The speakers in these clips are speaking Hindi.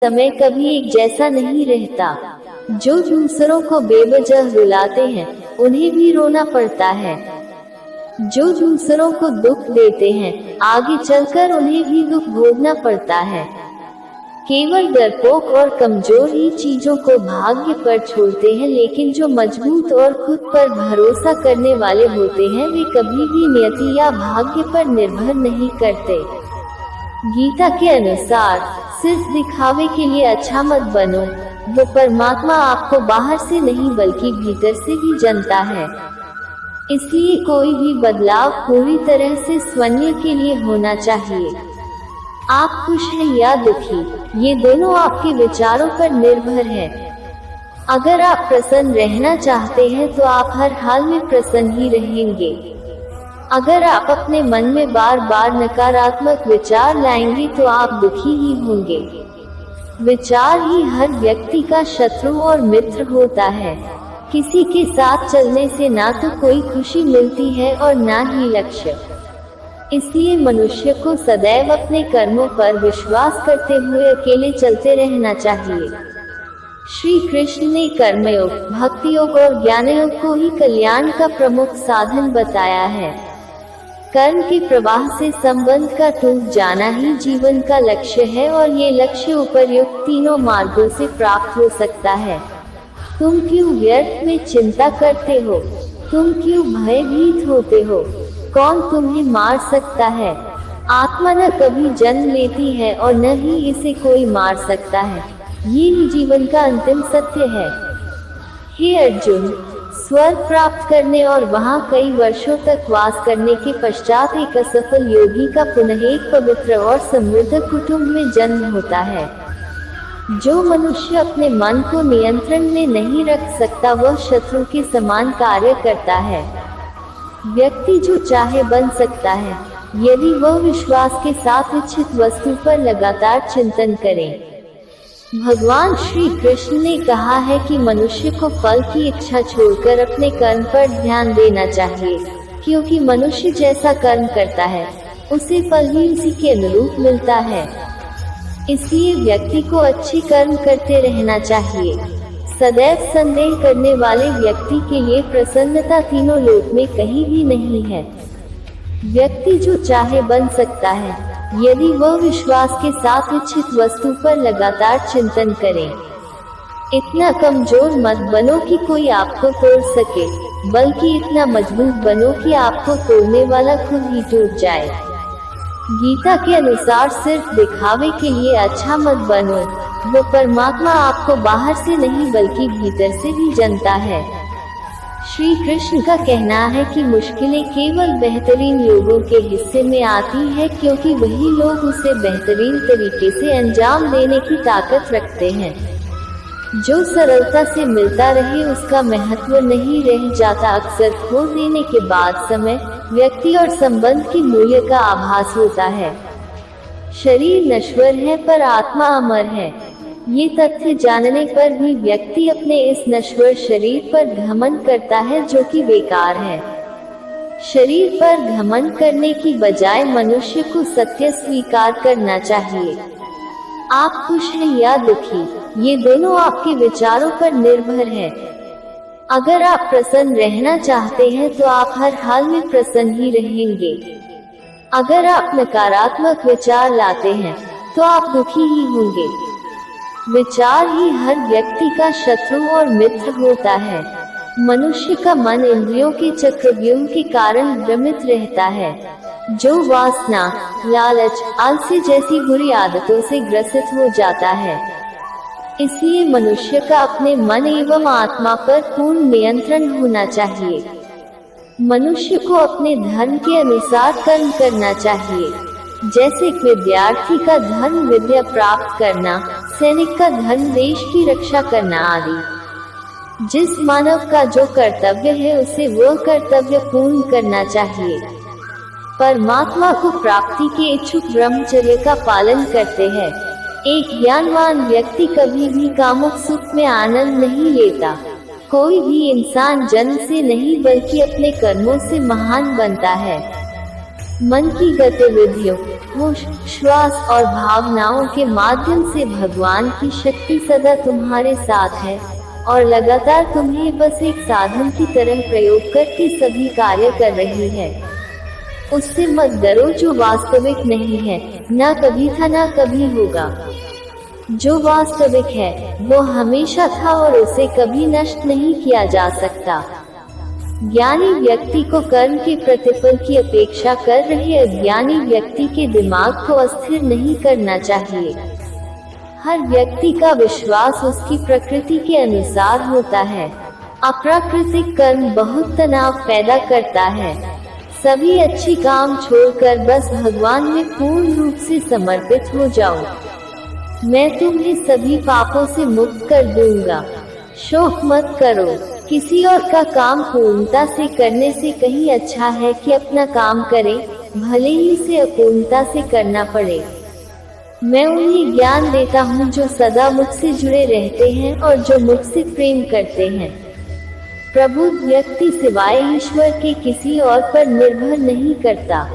समय कभी एक जैसा नहीं रहता। जो दूसरों को बेवजह रुलाते हैं उन्हें भी रोना पड़ता है। जो दूसरों को दुख देते हैं आगे चलकर उन्हें भी दुख भोगना पड़ता है। केवल डरपोक और कमजोर ही चीजों को भाग्य पर छोड़ते हैं, लेकिन जो मजबूत और खुद पर भरोसा करने वाले होते हैं वे कभी भी नियति या भाग्य पर निर्भर नहीं करते। गीता के अनुसार सिर्फ दिखावे के लिए अच्छा मत बनो। वो परमात्मा आपको बाहर से नहीं बल्कि भीतर से भी जानता है। इसलिए कोई भी बदलाव पूरी तरह से स्वयं के लिए होना चाहिए। आप खुश हैं या दुखी, ये दोनों आपके विचारों पर निर्भर है। अगर आप प्रसन्न रहना चाहते हैं तो आप हर हाल में प्रसन्न ही रहेंगे। अगर आप अपने मन में बार बार नकारात्मक विचार लाएंगे तो आप दुखी ही होंगे। विचार ही हर व्यक्ति का शत्रु और मित्र होता है। किसी के साथ चलने से ना तो कोई खुशी मिलती है और ना ही लक्ष्य। इसलिए मनुष्य को सदैव अपने कर्मों पर विश्वास करते हुए अकेले चलते रहना चाहिए। श्री कृष्ण ने कर्मयोग, भक्ति योग और ज्ञान योग को ही कल्याण का प्रमुख साधन बताया है। कर्म के प्रवाह से संबंध का टूट जाना ही जीवन का लक्ष्य है और ये लक्ष्य उपर्युक्त तीनों मार्गों से प्राप्त हो सकता है। तुम क्यों व्यर्थ में चिंता करते हो? तुम क्यों भयभीत होते हो? कौन तुम्हें मार सकता है? आत्मा न कभी जन्म लेती है और न ही इसे कोई मार सकता है। ये ही जीवन का अंतिम सत्य है। हे अर्जुन, स्वर्ग प्राप्त करने और वहां कई वर्षों तक वास करने के पश्चात एक असफल योगी का पुनः एक पवित्र और समृद्ध कुटुंब में जन्म होता है। जो मनुष्य अपने मन को नियंत्रण में नहीं रख सकता वह शत्रु के समान कार्य करता है। व्यक्ति जो चाहे बन सकता है यदि वह विश्वास के साथ इच्छित वस्तु पर लगातार चिंतन करे। भगवान श्री कृष्ण ने कहा है कि मनुष्य को फल की इच्छा छोड़कर अपने कर्म पर ध्यान देना चाहिए, क्योंकि मनुष्य जैसा कर्म करता है उसे फल भी उसी के अनुरूप मिलता है। इसलिए व्यक्ति को अच्छे कर्म करते रहना चाहिए। सदैव संदेह करने वाले व्यक्ति के लिए प्रसन्नता तीनों लोक में कहीं भी नहीं है। व्यक्ति जो चाहे बन सकता है यदि वह विश्वास के साथ इच्छित वस्तु पर लगातार चिंतन करे। इतना कमजोर मत बनो कि कोई आपको तोड़ सके, बल्कि इतना मजबूत बनो कि आपको तोड़ने वाला खुद ही टूट जाए। गीता के अनुसार सिर्फ दिखावे के लिए अच्छा मत बनो। वो परमात्मा आपको बाहर से नहीं बल्कि भीतर से भी जानता है। श्री कृष्ण का कहना है कि मुश्किलें केवल बेहतरीन लोगों के हिस्से में आती है, क्योंकि वही लोग उसे बेहतरीन तरीके से अंजाम देने की ताकत रखते हैं। जो सरलता से मिलता रहे उसका महत्व नहीं रह जाता। अक्सर खो देने के बाद समय, व्यक्ति और संबंध के मूल्य का आभास होता है। शरीर नश्वर है पर आत्मा अमर है। ये तथ्य जानने पर भी व्यक्ति अपने इस नश्वर शरीर पर घमंड करता है जो कि बेकार है। शरीर पर घमंड करने की बजाय मनुष्य को सत्य स्वीकार करना चाहिए। आप खुश हैं या दुखी, ये दोनों आपके विचारों पर निर्भर है। अगर आप प्रसन्न रहना चाहते हैं तो आप हर हाल में प्रसन्न ही रहेंगे। अगर आप नकारात्मक विचार लाते हैं तो आप दुखी ही होंगे। विचार ही हर व्यक्ति का शत्रु और मित्र होता है। मनुष्य का मन इंद्रियों के चक्रव्यूह के कारण भ्रमित रहता है, जो वासना, लालच, आलस्य जैसी बुरी आदतों से ग्रसित हो जाता है। इसलिए मनुष्य का अपने मन एवं आत्मा पर पूर्ण नियंत्रण होना चाहिए। मनुष्य को अपने धर्म के अनुसार कर्म करना चाहिए। जैसे एक विद्यार्थी का धर्म विद्या प्राप्त करना, सैनिक का धर्म देश की रक्षा करना आदि। जिस मानव का जो कर्तव्य है उसे वह कर्तव्य पूर्ण करना चाहिए। परमात्मा को प्राप्ति के इच्छुक ब्रह्मचर्य का पालन करते हैं। एक ज्ञानवान व्यक्ति कभी भी कामुक सुख में आनंद नहीं लेता। कोई भी इंसान जन्म से नहीं बल्कि अपने कर्मों से महान बनता है। मन की गतिविधियों, होश, श्वास और भावनाओं के माध्यम से भगवान की शक्ति सदा तुम्हारे साथ है और लगातार तुम्हें बस एक साधन की तरह प्रयोग करके सभी कार्य कर रही है। उससे मत डरो जो वास्तविक नहीं है, ना कभी था ना कभी होगा। जो वास्तविक है वो हमेशा था और उसे कभी नष्ट नहीं किया जा सकता। ज्ञानी व्यक्ति को कर्म के प्रतिफल की अपेक्षा कर रहे अज्ञानी व्यक्ति के दिमाग को अस्थिर नहीं करना चाहिए। हर व्यक्ति का विश्वास उसकी प्रकृति के अनुसार होता है। अप्राकृतिक कर्म बहुत तनाव पैदा करता है। सभी अच्छी काम छोड़कर बस भगवान में पूर्ण रूप से समर्पित हो जाओ। मैं तुम्हें सभी पापों से मुक्त कर दूंगा। शोक मत करो। किसी और का काम पूर्णता से करने से कहीं अच्छा है कि अपना काम करें, भले ही इसे अपूर्णता से करना पड़े। मैं उन्हें ज्ञान देता हूँ जो सदा मुझसे जुड़े रहते हैं और जो मुझसे प्रेम करते हैं। प्रबुद्ध व्यक्ति सिवाय ईश्वर के किसी और पर निर्भर नहीं करता।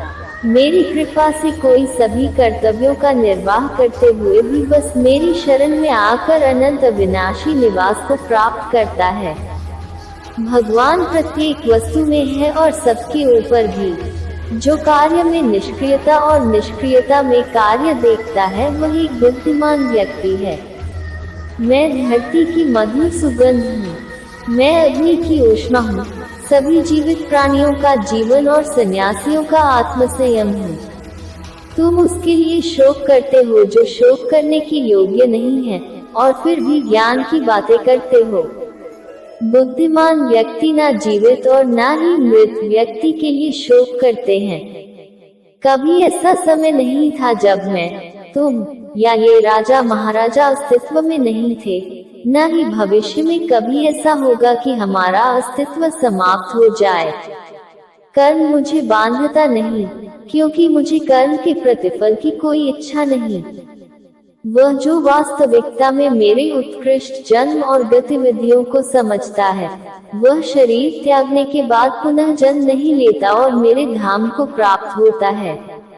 मेरी कृपा से कोई सभी कर्तव्यों का निर्वाह करते हुए भी बस मेरी शरण में आकर अनंत अविनाशी निवास को प्राप्त करता है। भगवान प्रत्येक वस्तु में है और सबके ऊपर भी। जो कार्य में निष्क्रियता और निष्क्रियता में कार्य देखता है वह एक बुद्धिमान व्यक्ति है। मैं धरती की मधुर सुगंध हूँ। मैं अग्नि की ऊष्मा हूँ। सभी जीवित प्राणियों का जीवन और सन्यासियों का आत्मसंयम हूँ। तुम उसके लिए शोक करते हो जो शोक करने के योग्य नहीं है और फिर भी ज्ञान की बातें करते हो। बुद्धिमान व्यक्ति ना जीवित और ना ही मृत व्यक्ति के लिए शोक करते हैं। कभी ऐसा समय नहीं था जब मैं, तुम या ये राजा महाराजा अस्तित्व में नहीं थे। न ही भविष्य में कभी ऐसा होगा कि हमारा अस्तित्व समाप्त हो जाए। कर्म मुझे बांधता नहीं, क्योंकि मुझे कर्म के प्रतिफल की कोई इच्छा नहीं। वह जो वास्तविकता में मेरे उत्कृष्ट जन्म और गतिविधियों को समझता है, वह शरीर त्यागने के बाद पुनः जन्म नहीं लेता और मेरे धाम को प्राप्त होता है।